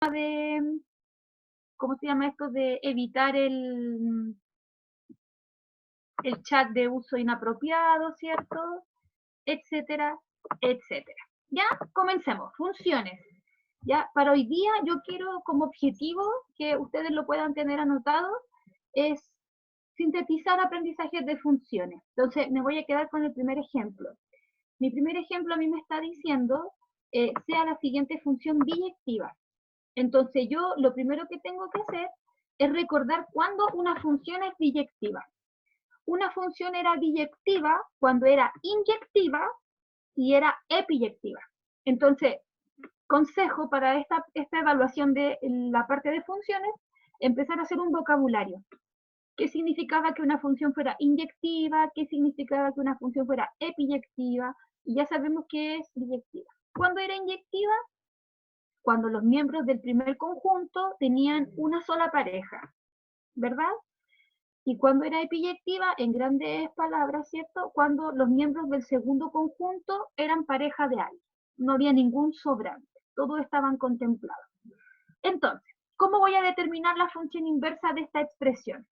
de, ¿cómo se llama esto? De evitar el chat de uso inapropiado, ¿cierto? Etcétera, etcétera. Ya, comencemos. Funciones. Ya, para hoy día yo quiero como objetivo que ustedes lo puedan tener anotado, es sintetizar aprendizajes de funciones. Entonces me voy a quedar con el primer ejemplo. Mi primer ejemplo a mí me está diciendo sea la siguiente función biyectiva. Entonces yo lo primero que tengo que hacer es recordar cuándo una función es biyectiva. Una función era biyectiva cuando era inyectiva y era epiyectiva. Entonces, consejo para esta evaluación de la parte de funciones, empezar a hacer un vocabulario. ¿Qué significaba que una función fuera inyectiva? ¿Qué significaba que una función fuera epiyectiva? Y ya sabemos qué es biyectiva. ¿Cuándo era inyectiva? Cuando los miembros del primer conjunto tenían una sola pareja, ¿verdad? Y cuando era epiyectiva, en grandes palabras, ¿cierto? Cuando los miembros del segundo conjunto eran pareja de alguien. No había ningún sobrante, todos estaban contemplados. Entonces, ¿cómo voy a determinar la función inversa de esta expresión?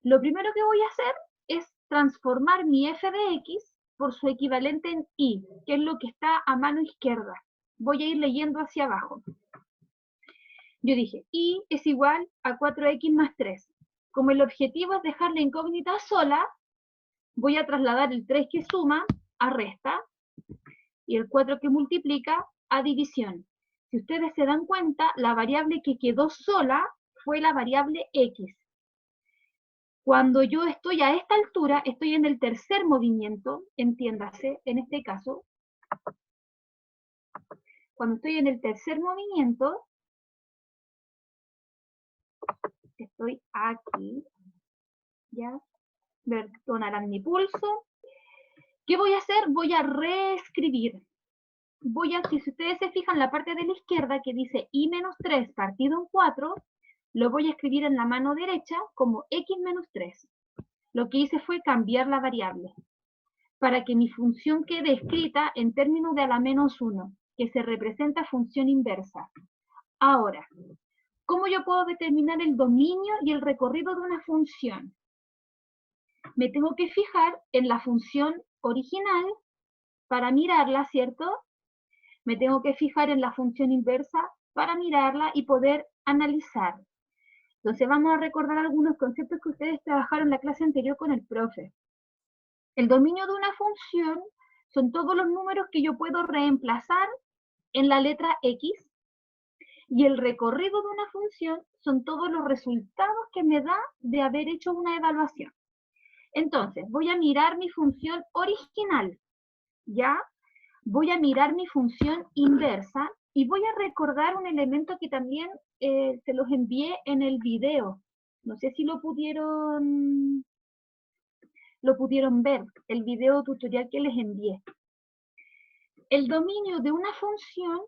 Lo primero que voy a hacer es transformar mi f de x por su equivalente en y, que es lo que está a mano izquierda. Voy a ir leyendo hacia abajo. Yo dije, y es igual a 4x más 3. Como el objetivo es dejar la incógnita sola, voy a trasladar el 3 que suma a resta y el 4 que multiplica a división. Si ustedes se dan cuenta, la variable que quedó sola fue la variable x. Cuando yo estoy a esta altura, estoy en el tercer movimiento, entiéndase, en este caso, cuando estoy en el tercer movimiento, estoy aquí, ya, tonarán mi pulso. ¿Qué voy a hacer? Voy a reescribir. Si ustedes se fijan, la parte de la izquierda que dice y menos 3 partido en 4, lo voy a escribir en la mano derecha como x menos 3. Lo que hice fue cambiar la variable para que mi función quede escrita en términos de a la menos 1, que se representa función inversa. Ahora, ¿cómo yo puedo determinar el dominio y el recorrido de una función? Me tengo que fijar en la función original para mirarla, ¿cierto? Me tengo que fijar en la función inversa para mirarla y poder analizar. Entonces vamos a recordar algunos conceptos que ustedes trabajaron en la clase anterior con el profe. El dominio de una función son todos los números que yo puedo reemplazar en la letra X, y el recorrido de una función son todos los resultados que me da de haber hecho una evaluación. Entonces, voy a mirar mi función original, ¿ya? Voy a mirar mi función inversa y voy a recordar un elemento que también se los envié en el video. No sé si lo pudieron ver, el video tutorial que les envié. El dominio de una función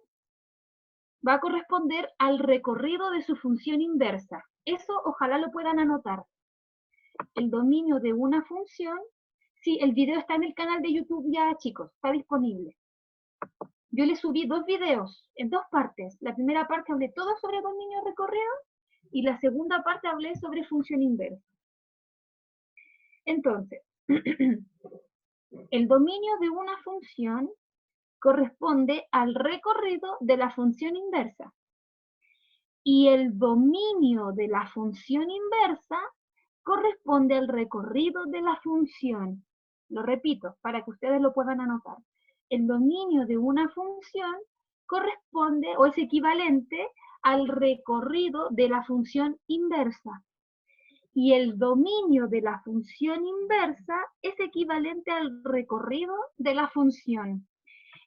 va a corresponder al recorrido de su función inversa. Eso ojalá lo puedan anotar. El dominio de una función, sí, el video está en el canal de YouTube ya, chicos, está disponible. Yo les subí 2 videos en 2 partes. La primera parte hablé todo sobre dominio recorrido y la segunda parte hablé sobre función inversa. Entonces, el dominio de una función corresponde al recorrido de la función inversa. Y el dominio de la función inversa corresponde al recorrido de la función. Lo repito, para que ustedes lo puedan anotar. El dominio de una función corresponde o es equivalente al recorrido de la función inversa. Y el dominio de la función inversa es equivalente al recorrido de la función.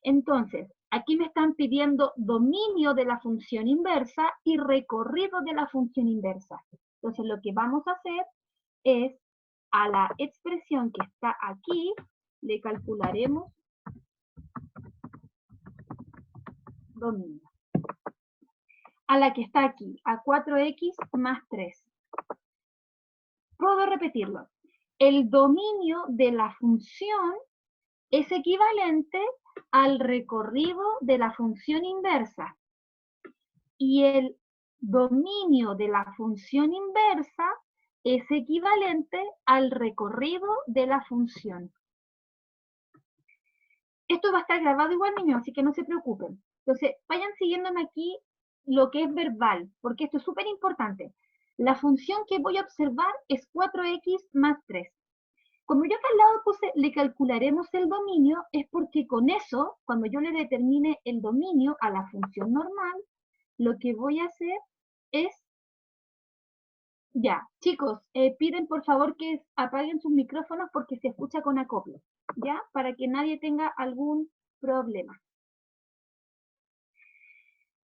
Entonces, aquí me están pidiendo dominio de la función inversa y recorrido de la función inversa. Entonces, lo que vamos a hacer es a la expresión que está aquí, le calcularemos dominio. A la que está aquí, a 4x más 3. Puedo repetirlo. El dominio de la función es equivalente al recorrido de la función inversa. y el dominio de la función inversa es equivalente al recorrido de la función. Esto va a estar grabado igual, niños, así que no se preocupen. Entonces, vayan siguiéndome aquí lo que es verbal, porque esto es súper importante. La función que voy a observar es 4x más 3. Como yo acá al lado puse, le calcularemos el dominio, es porque con eso, cuando yo le determine el dominio a la función normal, lo que voy a hacer es, ya, chicos, piden por favor que apaguen sus micrófonos porque se escucha con acoplo, ¿ya? Para que nadie tenga algún problema.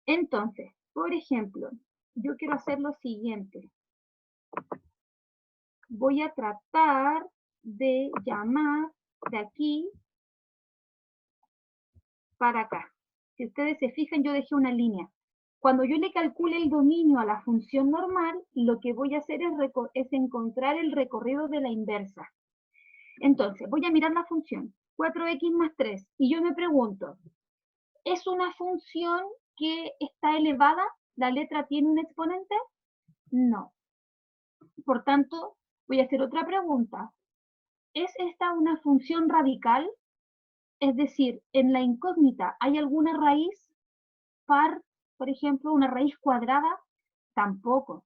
Entonces, por ejemplo, yo quiero hacer lo siguiente. Voy a tratar de llamar de aquí para acá. Si ustedes se fijan, yo dejé una línea. Cuando yo le calcule el dominio a la función normal, lo que voy a hacer es encontrar el recorrido de la inversa. Entonces, voy a mirar la función, 4x más 3, y yo me pregunto, ¿es una función que está elevada? ¿La letra tiene un exponente? No. Por tanto, voy a hacer otra pregunta. ¿Es esta una función radical? Es decir, en la incógnita, ¿hay alguna raíz par, por ejemplo, una raíz cuadrada? Tampoco.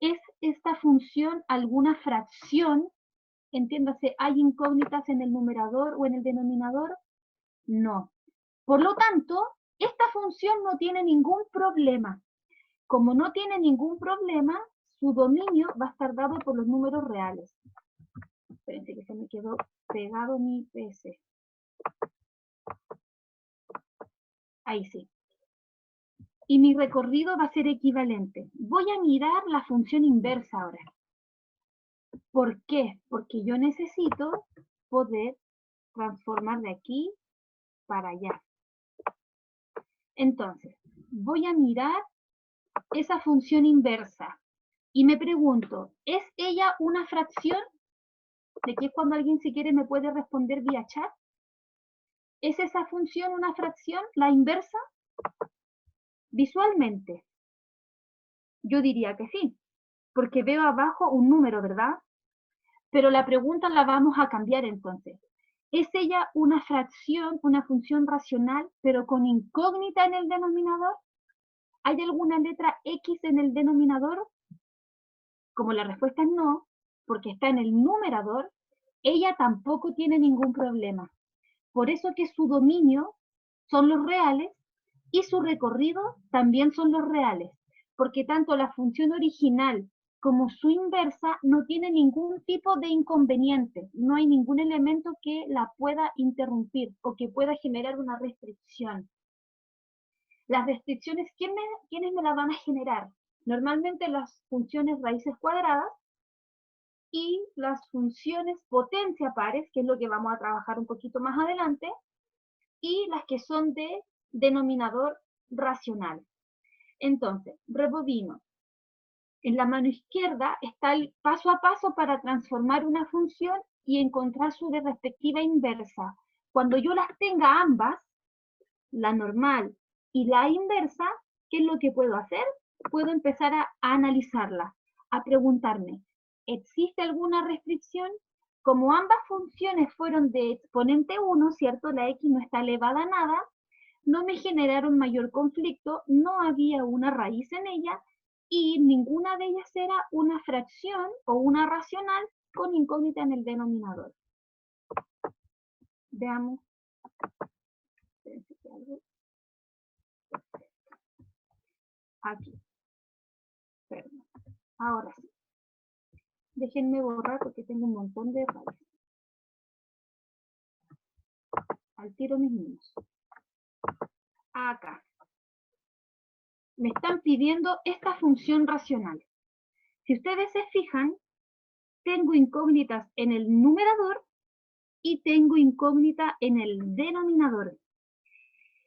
¿Es esta función alguna fracción? Entiéndase, ¿hay incógnitas en el numerador o en el denominador? No. Por lo tanto, esta función no tiene ningún problema. Como no tiene ningún problema, su dominio va a estar dado por los números reales. Espérense que se me quedó pegado mi PC. Ahí sí. Y mi recorrido va a ser equivalente. Voy a mirar la función inversa ahora. ¿Por qué? Porque yo necesito poder transformar de aquí para allá. Entonces, voy a mirar esa función inversa y me pregunto, ¿es ella una fracción? De que cuando alguien si quiere me puede responder vía chat. ¿Es esa función una fracción, la inversa? Visualmente, yo diría que sí, porque veo abajo un número, ¿verdad? Pero la pregunta la vamos a cambiar entonces. ¿Es ella una fracción, una función racional, pero con incógnita en el denominador? ¿Hay alguna letra X en el denominador? Como la respuesta es no, porque está en el numerador, ella tampoco tiene ningún problema. Por eso que su dominio son los reales y su recorrido también son los reales, porque tanto la función original como su inversa no tiene ningún tipo de inconveniente, no hay ningún elemento que la pueda interrumpir o que pueda generar una restricción. Las restricciones, ¿quiénes me las van a generar? Normalmente las funciones raíces cuadradas y las funciones potencia pares, que es lo que vamos a trabajar un poquito más adelante, y las que son de denominador racional. Entonces, rebobino. En la mano izquierda está el paso a paso para transformar una función y encontrar su respectiva inversa. Cuando yo las tenga ambas, la normal y la inversa, ¿qué es lo que puedo hacer? Puedo empezar a analizarla, a preguntarme, ¿existe alguna restricción? Como ambas funciones fueron de exponente 1, ¿cierto? La x no está elevada a nada, no me generaron mayor conflicto, no había una raíz en ella y ninguna de ellas era una fracción o una racional con incógnita en el denominador. Veamos. Aquí. Perdón. Ahora sí. Déjenme borrar porque tengo un montón de raíces. Al tiro mis niños. Acá. Me están pidiendo esta función racional. Si ustedes se fijan, tengo incógnitas en el numerador y tengo incógnita en el denominador.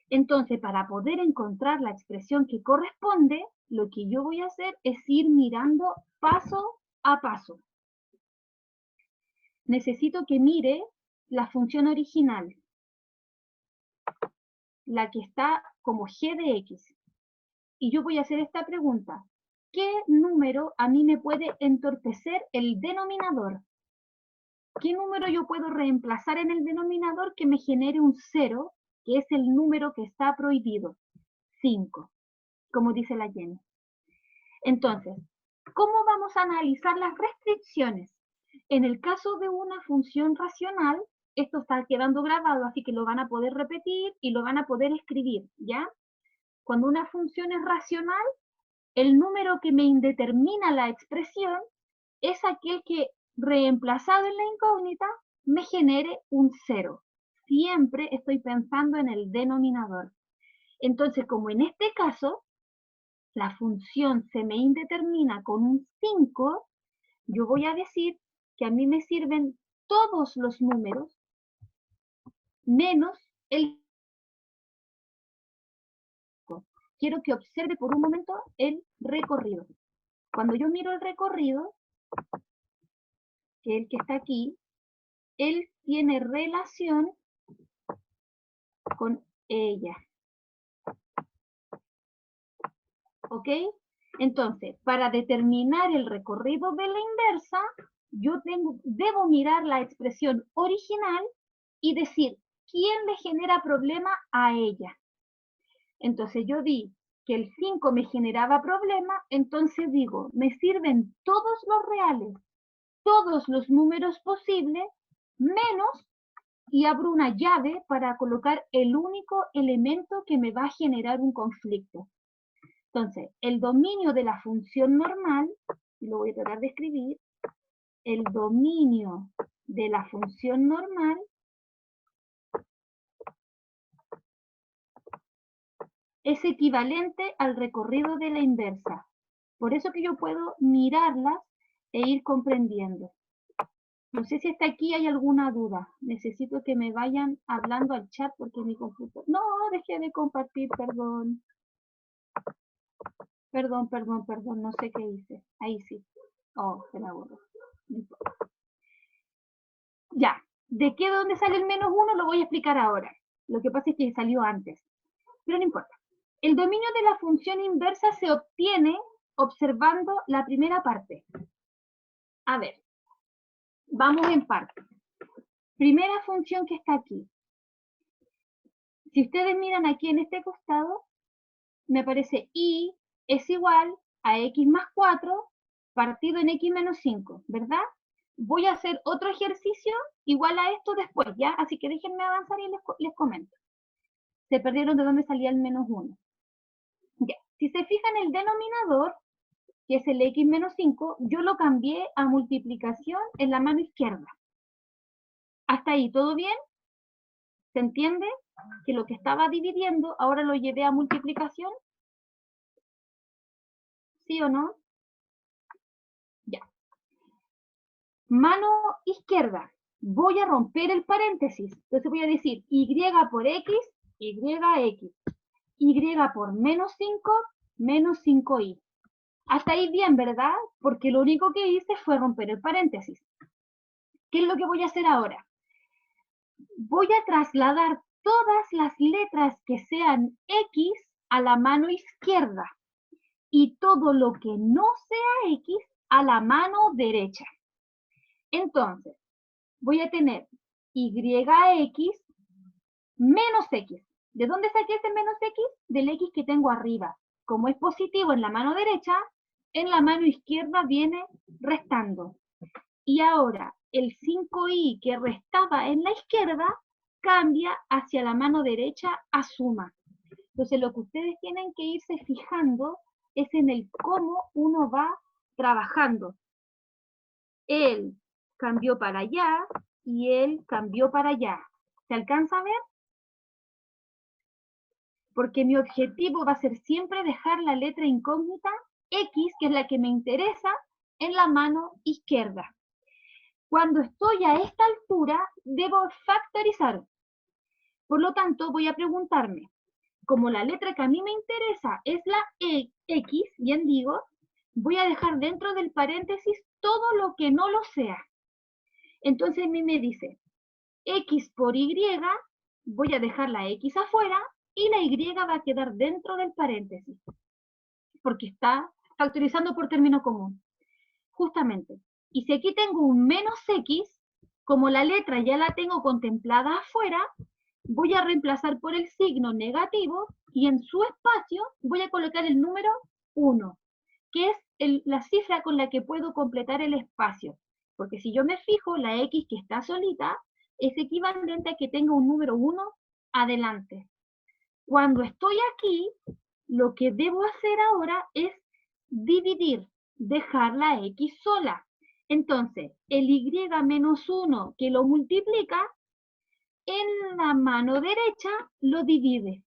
Entonces, para poder encontrar la expresión que corresponde, lo que yo voy a hacer es ir mirando paso a paso. Necesito que mire la función original, la que está como g de x. y yo voy a hacer esta pregunta. ¿Qué número a mí me puede entorpecer el denominador? ¿Qué número yo puedo reemplazar en el denominador que me genere un 0, que es el número que está prohibido? 5, como dice la Jenny. Entonces, ¿cómo vamos a analizar las restricciones? En el caso de una función racional, esto está quedando grabado, así que lo van a poder repetir y lo van a poder escribir, ¿ya? Cuando una función es racional, el número que me indetermina la expresión es aquel que, reemplazado en la incógnita, me genere un 0. Siempre estoy pensando en el denominador. Entonces, como en este caso, la función se me indetermina con un 5, yo voy a decir que a mí me sirven todos los números menos el 5. Quiero que observe por un momento el recorrido. Cuando yo miro el recorrido, que es el que está aquí, él tiene relación con ella. ¿Ok? Entonces, para determinar el recorrido de la inversa, yo debo mirar la expresión original y decir quién le genera problema a ella. Entonces yo vi que el 5 me generaba problema, entonces digo, me sirven todos los reales, todos los números posibles, menos, y abro una llave para colocar el único elemento que me va a generar un conflicto. Entonces, el dominio de la función normal, y lo voy a tratar de escribir, el dominio de la función normal es equivalente al recorrido de la inversa. Por eso que yo puedo mirarlas e ir comprendiendo. No sé si hasta aquí hay alguna duda. Necesito que me vayan hablando al chat porque mi computador... No, dejé de compartir, perdón. Perdón, no sé qué hice. Ahí sí. Oh, se la borro. No importa. Ya, ¿de qué dónde sale el -1? Lo voy a explicar ahora. Lo que pasa es que salió antes. Pero no importa. El dominio de la función inversa se obtiene observando la primera parte. A ver, vamos en parte. Primera función que está aquí. Si ustedes miran aquí en este costado, me aparece y es igual a x más 4 partido en x menos 5, ¿verdad? Voy a hacer otro ejercicio igual a esto después, ¿ya? Así que déjenme avanzar y les comento. Se perdieron de dónde salía el -1. Ya, si se fijan el denominador, que es el x menos 5, yo lo cambié a multiplicación en la mano izquierda. ¿Hasta ahí todo bien? ¿Se entiende? Que lo que estaba dividiendo ahora lo llevé a multiplicación. ¿Sí o no? Ya. Mano izquierda. Voy a romper el paréntesis. Entonces voy a decir y por x, yx. Y por menos 5, menos 5y. Hasta ahí bien, ¿verdad? Porque lo único que hice fue romper el paréntesis. ¿Qué es lo que voy a hacer ahora? Voy a trasladar todas las letras que sean X a la mano izquierda y todo lo que no sea X a la mano derecha. Entonces, voy a tener YX menos X. ¿De dónde saqué ese menos X? Del X que tengo arriba. Como es positivo en la mano derecha, en la mano izquierda viene restando. Y ahora el 5y que restaba en la izquierda cambia hacia la mano derecha a suma. Entonces lo que ustedes tienen que irse fijando es en el cómo uno va trabajando. Él cambió para allá y él cambió para allá. ¿Se alcanza a ver? Porque mi objetivo va a ser siempre dejar la letra incógnita X, que es la que me interesa, en la mano izquierda. Cuando estoy a esta altura, debo factorizar. Por lo tanto, voy a preguntarme, como la letra que a mí me interesa es la X, bien digo, voy a dejar dentro del paréntesis todo lo que no lo sea. Entonces a mí me dice, X por Y, voy a dejar la X afuera y la Y va a quedar dentro del paréntesis. porque está factorizando por término común. Justamente. Y si aquí tengo un menos x, como la letra ya la tengo contemplada afuera, voy a reemplazar por el signo negativo y en su espacio voy a colocar el número 1, que es la cifra con la que puedo completar el espacio. Porque si yo me fijo, la x que está solita es equivalente a que tenga un número 1 adelante. Cuando estoy aquí, lo que debo hacer ahora es dividir, dejar la x sola. Entonces, el y menos 1 que lo multiplica, en la mano derecha lo divide.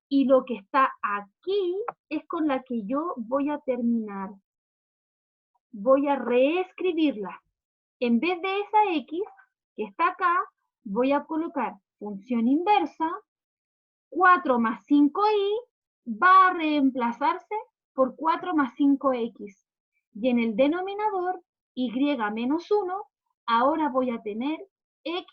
Y lo que está aquí es con la que yo voy a terminar. Voy a reescribirla. En vez de esa x que está acá, voy a colocar función inversa. 4 más 5y va a reemplazarse por 4 más 5x. Y en el denominador, y menos 1, ahora voy a tener x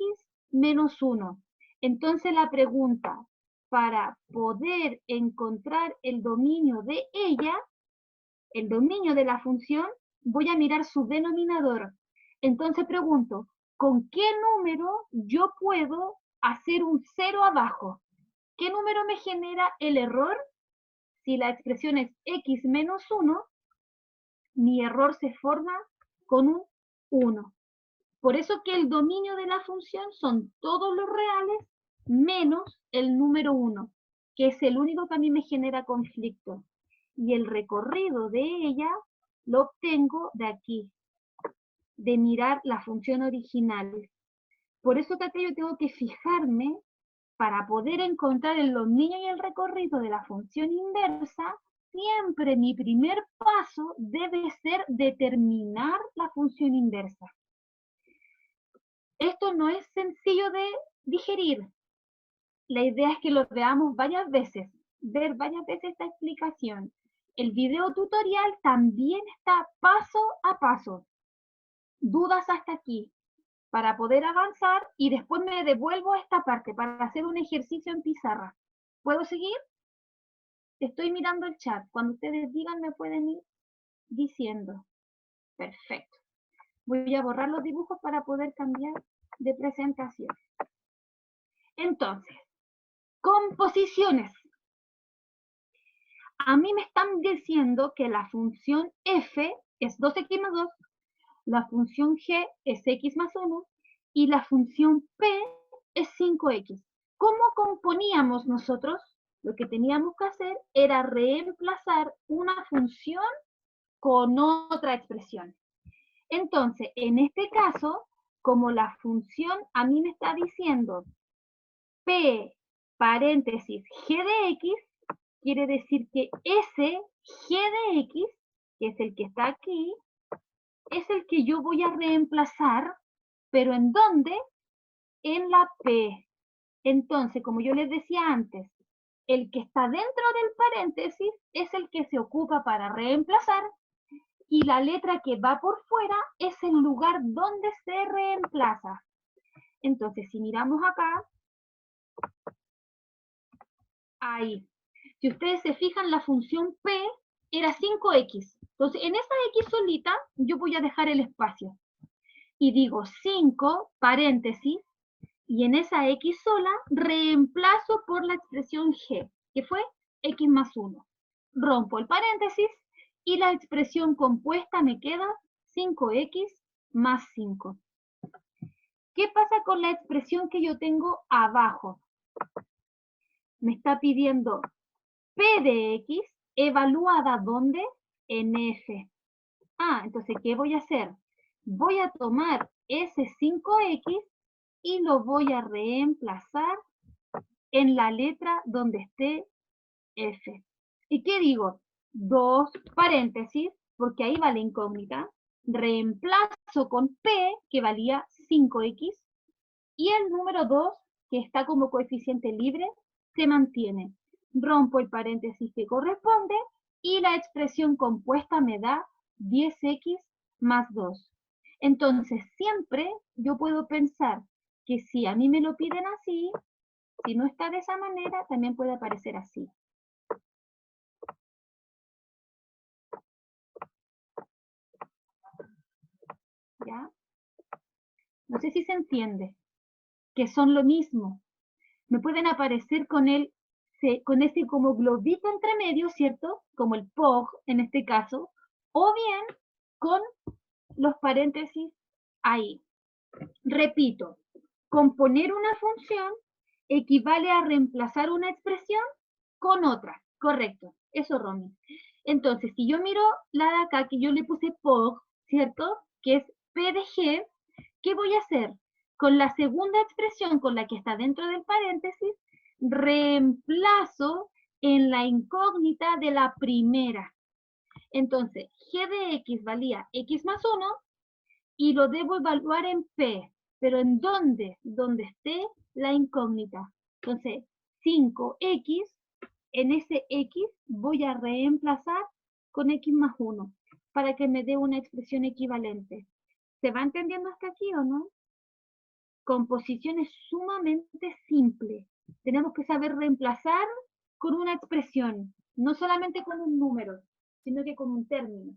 menos 1. Entonces la pregunta, para poder encontrar el dominio de ella, el dominio de la función, voy a mirar su denominador. Entonces pregunto, ¿con qué número yo puedo hacer un 0 abajo? ¿Qué número me genera el error? Si la expresión es x menos 1, mi error se forma con un 1. Por eso que el dominio de la función son todos los reales menos el número 1, que es el único que a mí me genera conflicto. Y el recorrido de ella lo obtengo de aquí, de mirar la función original. Por eso que acá yo tengo que fijarme para poder encontrar el dominio y el recorrido de la función inversa. Siempre mi primer paso debe ser determinar la función inversa. Esto no es sencillo de digerir. La idea es que lo veamos varias veces, ver varias veces esta explicación. El video tutorial también está paso a paso. Dudas hasta aquí, para poder avanzar y después me devuelvo a esta parte para hacer un ejercicio en pizarra. ¿Puedo seguir? Estoy mirando el chat. Cuando ustedes digan me pueden ir diciendo. Perfecto. Voy a borrar los dibujos para poder cambiar de presentación. Entonces, composiciones. A mí me están diciendo que la función f es 2x más 2, la función g es x más 1 y la función p es 5x. ¿Cómo componíamos nosotros? Lo que teníamos que hacer era reemplazar una función con otra expresión. Entonces, en este caso, como la función a mí me está diciendo p paréntesis g de x, quiere decir que ese g de x, que es el que está aquí, es el que yo voy a reemplazar, pero ¿en dónde? En la p. Entonces, como yo les decía antes, el que está dentro del paréntesis es el que se ocupa para reemplazar y la letra que va por fuera es el lugar donde se reemplaza. Entonces, si miramos acá, ahí. Si ustedes se fijan, la función p era 5x. Entonces, en esa x solita, yo voy a dejar el espacio. Y digo 5, paréntesis, y en esa x sola reemplazo por la expresión g, que fue x más 1. Rompo el paréntesis y la expresión compuesta me queda 5x más 5. ¿Qué pasa con la expresión que yo tengo abajo? Me está pidiendo p de x evaluada ¿dónde? En f. Entonces, ¿qué voy a hacer? Voy a tomar ese 5x y lo voy a reemplazar en la letra donde esté f. ¿Y qué digo? 2 paréntesis, porque ahí va la incógnita, reemplazo con p, que valía 5x, y el número 2, que está como coeficiente libre, se mantiene. Rompo el paréntesis que corresponde y la expresión compuesta me da 10x más 2. Entonces, siempre yo puedo pensar que si a mí me lo piden así, si no está de esa manera, también puede aparecer así. ¿ya? No sé si se entiende, que son lo mismo. Me pueden aparecer con ese como globito entre medio, ¿cierto? Como el POG en este caso, o bien con los paréntesis ahí. Repito, componer una función equivale a reemplazar una expresión con otra. Correcto, eso, Romy. Entonces, si yo miro la de acá, que yo le puse POG, ¿cierto? Que es P de G, ¿qué voy a hacer? Con la segunda expresión, con la que está dentro del paréntesis, reemplazo en la incógnita de la primera. Entonces, G de X valía X más 1 y lo debo evaluar en P. ¿Pero en dónde? Donde esté la incógnita. Entonces, 5X, en ese X voy a reemplazar con X más 1 para que me dé una expresión equivalente. ¿Se va entendiendo hasta aquí o no? Composición es sumamente simple. Tenemos que saber reemplazar con una expresión, no solamente con un número, sino que con un término.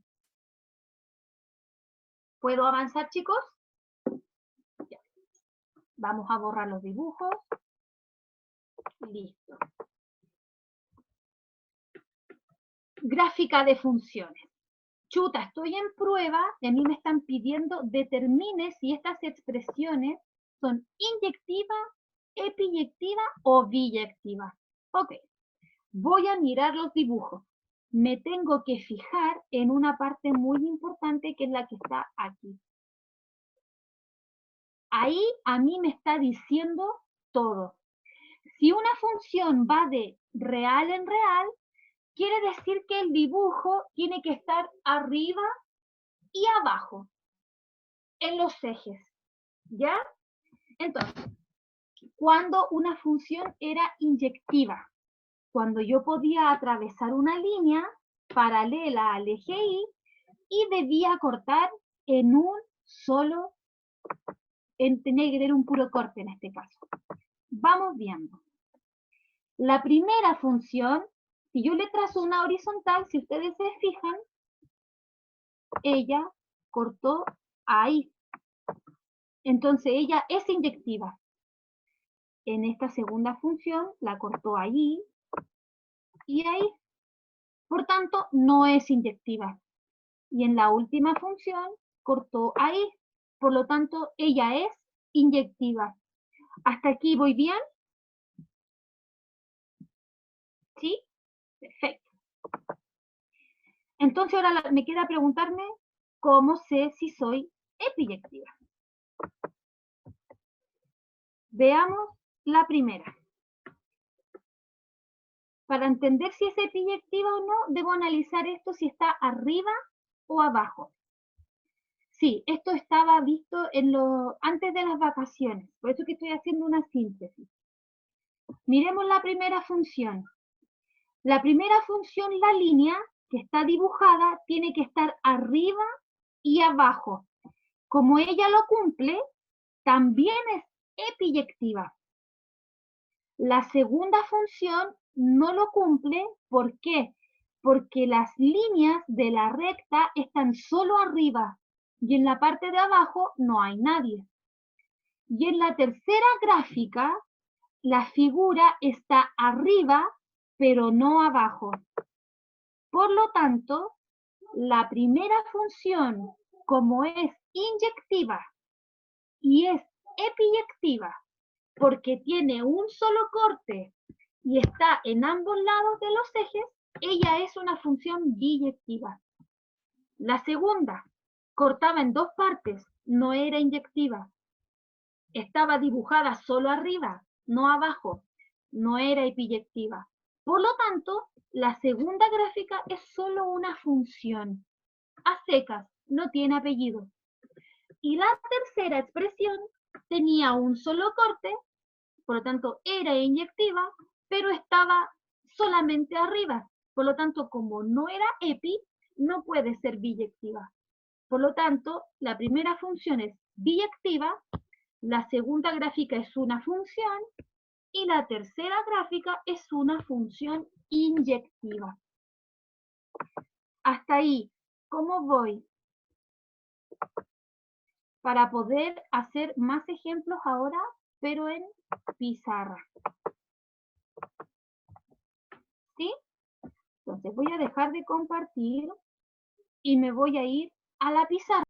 ¿Puedo avanzar, chicos? Ya. Vamos a borrar los dibujos. Listo. Gráfica de funciones. Chuta, estoy en prueba y a mí me están pidiendo determine si estas expresiones son inyectivas, epiyectivas o biyectivas. Ok, voy a mirar los dibujos. Me tengo que fijar en una parte muy importante que es la que está aquí. Ahí a mí me está diciendo todo. Si una función va de real en real, quiere decir que el dibujo tiene que estar arriba y abajo, en los ejes, ¿ya? Entonces, cuando una función era inyectiva, cuando yo podía atravesar una línea paralela al eje Y y debía cortar en un solo, tenía que tener un puro corte en este caso. Vamos viendo. La primera función, si yo le trazo una horizontal, si ustedes se fijan, ella cortó ahí. Entonces ella es inyectiva. En esta segunda función la cortó allí y ahí. Por tanto, no es inyectiva. Y en la última función cortó ahí. Por lo tanto, ella es inyectiva. ¿Hasta aquí voy bien? ¿Sí? Perfecto. Entonces ahora me queda preguntarme cómo sé si soy epiyectiva. Veamos la primera. Para entender si es epiyectiva o no, debo analizar esto si está arriba o abajo. Sí, esto estaba visto antes de las vacaciones, por eso que estoy haciendo una síntesis. Miremos la primera función. La primera función, la línea que está dibujada, tiene que estar arriba y abajo. Como ella lo cumple, también es epiyectiva. La segunda función no lo cumple, ¿por qué? Porque las líneas de la recta están solo arriba y en la parte de abajo no hay nadie. Y en la tercera gráfica, la figura está arriba, pero no abajo. Por lo tanto, la primera función, como es inyectiva y es epiyectiva, porque tiene un solo corte y está en ambos lados de los ejes, ella es una función biyectiva. La segunda, cortaba en dos partes, no era inyectiva. Estaba dibujada solo arriba, no abajo, no era epiyectiva. Por lo tanto, la segunda gráfica es solo una función. A secas, no tiene apellido. Y la tercera expresión tenía un solo corte, por lo tanto era inyectiva, pero estaba solamente arriba. Por lo tanto, como no era epi, no puede ser biyectiva. Por lo tanto, la primera función es biyectiva, la segunda gráfica es una función y la tercera gráfica es una función inyectiva. Hasta ahí, ¿cómo voy? para poder hacer más ejemplos ahora, pero en pizarra. ¿Sí? Entonces voy a dejar de compartir y me voy a ir a la pizarra.